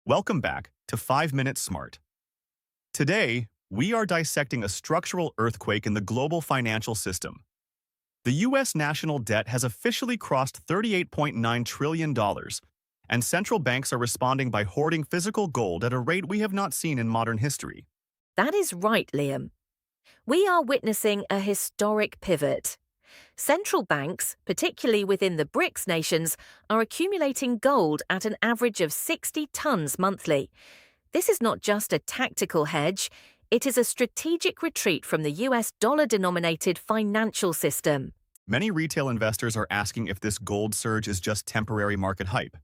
Welcome back to 5 Minute Smart. Today, we are dissecting a structural earthquake in the global financial system. The U.S. national debt has officially crossed $38.9 trillion, and central banks are responding by hoarding physical gold at a rate we have not seen in modern history. That is right, Liam. We are witnessing a historic pivot. Central banks, particularly within the BRICS nations, are accumulating gold at an average of 60 tons monthly. This is not just a tactical hedge, it is a strategic retreat from the US dollar-denominated financial system. Many retail investors are asking if this gold surge is just temporary market hype.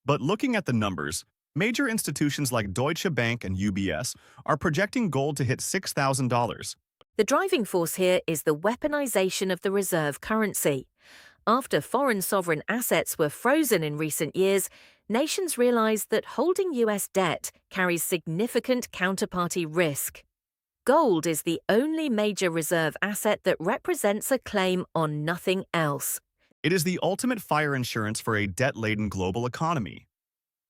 But looking at the numbers, major institutions like Deutsche Bank and UBS are projecting gold to hit $6,000. The driving force here is the weaponization of the reserve currency. After foreign sovereign assets were frozen in recent years, nations realized that holding US debt carries significant counterparty risk. Gold is the only major reserve asset that represents a claim on nothing else. It is the ultimate fire insurance for a debt-laden global economy.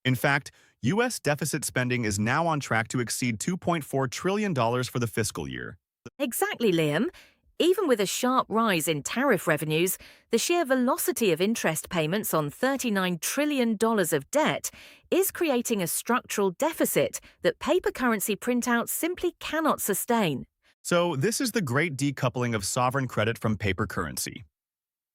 In fact, U.S. deficit spending is now on track to exceed $2.4 trillion for the fiscal year. Exactly, Liam. Even with a sharp rise in tariff revenues, the sheer velocity of interest payments on $39 trillion of debt is creating a structural deficit that paper currency printouts simply cannot sustain. So this is the great decoupling of sovereign credit from paper currency.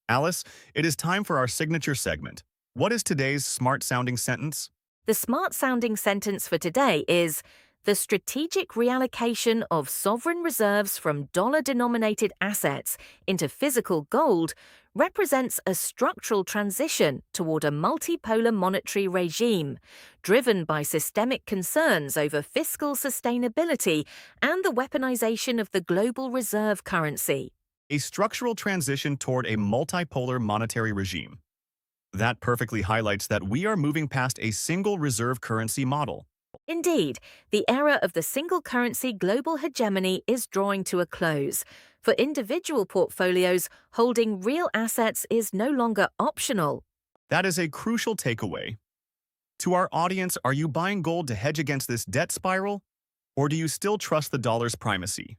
Alice, it is time for our signature segment. What is today's smart-sounding sentence? The smart-sounding sentence for today is, the strategic reallocation of sovereign reserves from dollar-denominated assets into physical gold represents a structural transition toward a multipolar monetary regime, driven by systemic concerns over fiscal sustainability and the weaponization of the global reserve currency. A structural transition toward a multipolar monetary regime. That perfectly highlights that we are moving past a single reserve currency model. Indeed, the era of the single currency global hegemony is drawing to a close. For individual portfolios, holding real assets is no longer optional. That is a crucial takeaway. To our audience, are you buying gold to hedge against this debt spiral? Or do you still trust the dollar's primacy?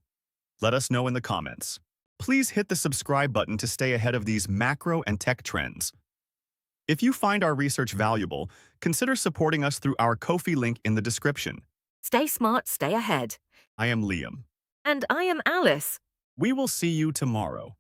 Let us know in the comments. Please hit the subscribe button to stay ahead of these macro and tech trends. If you find our research valuable, consider supporting us through our Ko-fi link in the description. Stay smart, stay ahead. I am Liam. And I am Alice. We will see you tomorrow.